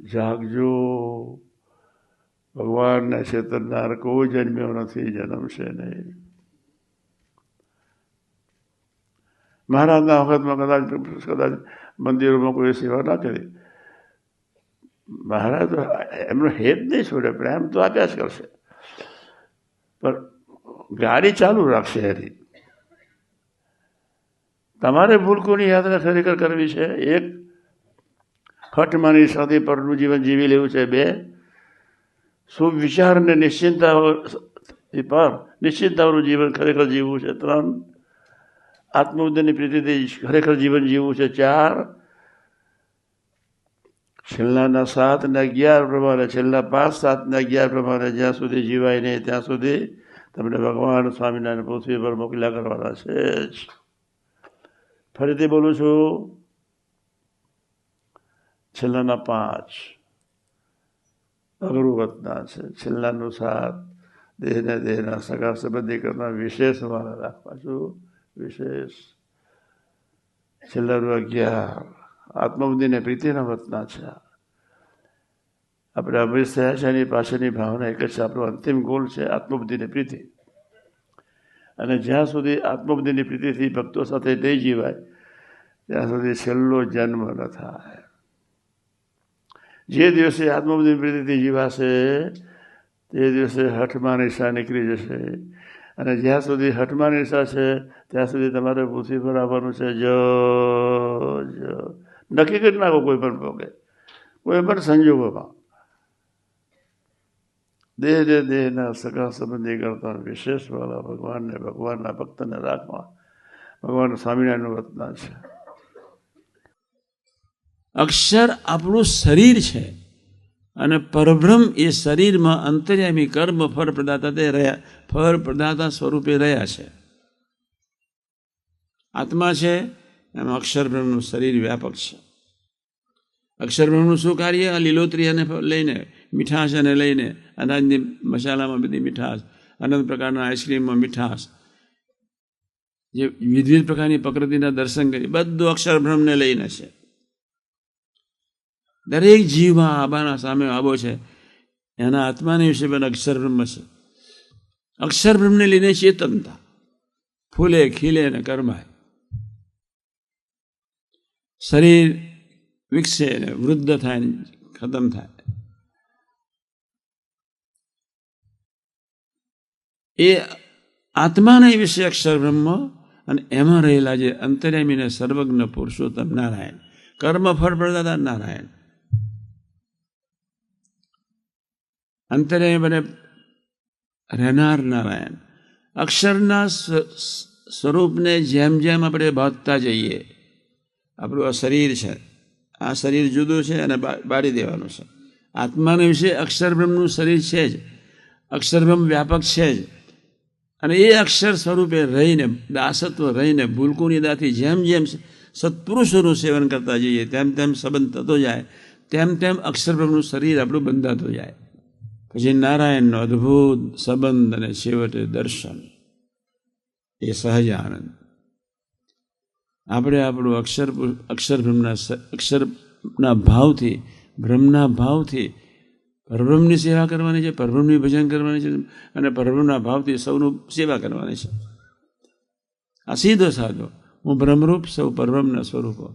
જાગજો, ભગવાનને છેતરનાર કોઈ જન્મ્યો નથી, જન્મશે નહીં. મહારાજના વખતમાં કદાચ મંદિરોમાં કોઈ સેવા ના કરી, મહારાજ એમનો હેત નહીં છોડે, પ્રેમ તો આપ્યા જ કરશે, પણ ગાડી ચાલુ રાખશે એની. તમારે ભૂલ કોની યાત્રા ખરેખર કરવી છે? એક, હઠમાની સાથે પરનું જીવન જીવી લેવું છે. બે, સુવિચાર અને નિશ્ચિંતાવાળું જીવન ખરેખર જીવવું છે. ત્રણ, આત્મબુદ્ધિની પ્રીતિથી ખરેખર જીવન જીવવું છે. ચાર, છેલ્લાના 7 અને 11 પ્રમાણે, છેલ્લા 5, 7 અને 11 પ્રમાણે જ્યાં સુધી જીવાય નહીં ત્યાં સુધી તમને ભગવાન સ્વામિનારાયણ પૃથ્વી પર મોકલ્યા કરવાના છે જ. ફરીથી બોલું છું, છેલ્લાના 5 અઘરું વતના છે, છેલ્લાનું 7 દેહને દેહના સગા સંબંધી કરતા વિશેષ મારા રાખવા છું, વિશેષ. છેલ્લાનું 11 આત્મબુદ્ધિને પ્રીતિના વતના છે. આપણે અમૃત થયા છે એની પાછળની ભાવના એક જ છે, આપણો અંતિમ ગોલ છે આત્મબુદ્ધિની પ્રીતિ. અને જ્યાં સુધી આત્મબુદ્ધિની પ્રીતિથી ભક્તો સાથે નહીં જીવાય ત્યાં સુધી છેલ્લો જન્મ ન થાય. જે દિવસે આત્મબુદ્ધિની પ્રીતિથી જીવાશે તે દિવસે હઠમાં નિશા નીકળી જશે. અને જ્યાં સુધી હઠમાં નિશા છે ત્યાં સુધી તમારે પૃથ્વી પર આવવાનું છે. નક્કી કરી નાખો કોઈ પણ ભોગે, કોઈ પણ સંજોગોમાં. દેહને દેહના સગા સંબંધી કરતા વિશેષ વાળા ભગવાનને, ભગવાનના ભક્તને રાખવા ભગવાન સ્વામિનારાયણનું વતના છે. અક્ષર આપણું શરીર છે અને પરબ્રહ્મ એ શરીરમાં અંતર્યામી કર્મ ફળ પ્રદાતા સ્વરૂપે રહ્યા છે. આત્મા છે એમાં અક્ષર બ્રહ્મનું શરીર વ્યાપક છે. અક્ષર બ્રહ્મનું શું કાર્ય? આ લીલોતરીને લઈને, મીઠાશને લઈને, અનાજની મસાલામાં બધી મીઠાશ, અનંત પ્રકારના આઈસ્ક્રીમમાં મીઠાશ, જે વિવિધ પ્રકારની પ્રકૃતિના દર્શન કરી, બધું અક્ષર બ્રહ્મને લઈને છે. દરેક જીવમાં આબાના સામે આબો છે, એના આત્માને વિશે પણ અક્ષર બ્રહ્મ છે. અક્ષર બ્રહ્મને લઈને ચેતનતા ફૂલે ખીલે અને કરમાય. શરીર વિકસે ને વૃદ્ધ થાય ને ખતમ થાય. એ આત્માના વિશે અક્ષર બ્રહ્મ અને એમાં રહેલા જે અંતર્યામીને સર્વજ્ઞ પુરુષોત્તમ નારાયણ, કર્મ ફળ પ્રદાતા નારાયણ, અંતર્યામી બને રહેનાર નારાયણ. અક્ષરના સ્વરૂપને જેમ જેમ આપણે બાંધતા જઈએ, આપણું આ શરીર છે, આ શરીર જુદું છે અને બાળી દેવાનું છે. આત્માના વિશે અક્ષરબ્રહ્મનું શરીર છે જ, અક્ષરબ્રહ્મ વ્યાપક છે જ. અને એ અક્ષર સ્વરૂપે રહીને, દાસત્વ રહીને, ભૂલકુની દાથી જેમ જેમ સત્પુરુષોનું સેવન કરતા જઈએ તેમ તેમ સંબંધ થતો જાય, તેમ તેમ અક્ષરબ્રહ્મનું શરીર આપણું બંધાતું જાય. પછી નારાયણનો અદ્ભુત સંબંધ અને છેવટે દર્શન, એ સહજ આનંદ. આપણે આપણું અક્ષરના ભાવથી, બ્રહ્મના ભાવથી પરબ્રહ્મની સેવા કરવાની છે, પરબ્રહ્મની ભજન કરવાની છે અને પરબ્રહ્મના ભાવથી સૌનું સેવા કરવાની છે. આ સીધો સાધો હું બ્રહ્મરૂપ, સૌ પરબ્રહ્મના સ્વરૂપો.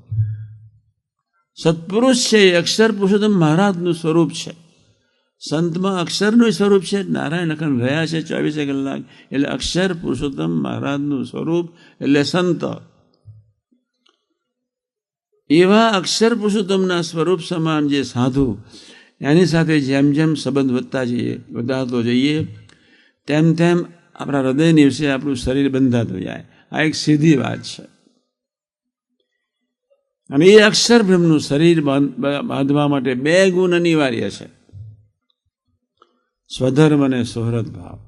સત્પુરુષ છે એ અક્ષર પુરુષોત્તમ મહારાજનું સ્વરૂપ છે. સંતમાં અક્ષરનું સ્વરૂપ છે, નારાયણ અખંડ રહ્યા છે 24 કલાક, એટલે અક્ષર પુરુષોત્તમ મહારાજનું સ્વરૂપ એટલે સંત. એવા અક્ષર પુરુષોત્તમના સ્વરૂપ સમાન જે સાધુ, એની સાથે જેમ જેમ સંબંધ વધારતો જઈએ તેમ તેમ આપણા હૃદયની વિશે આપણું શરીર બંધાતું જાય. આ એક સીધી વાત છે. અને એ અક્ષર બ્રહ્મનું શરીર બાંધવા માટે 2 ગુણ અનિવાર્ય છે: સ્વધર્મ અને સુહૃદ ભાવ.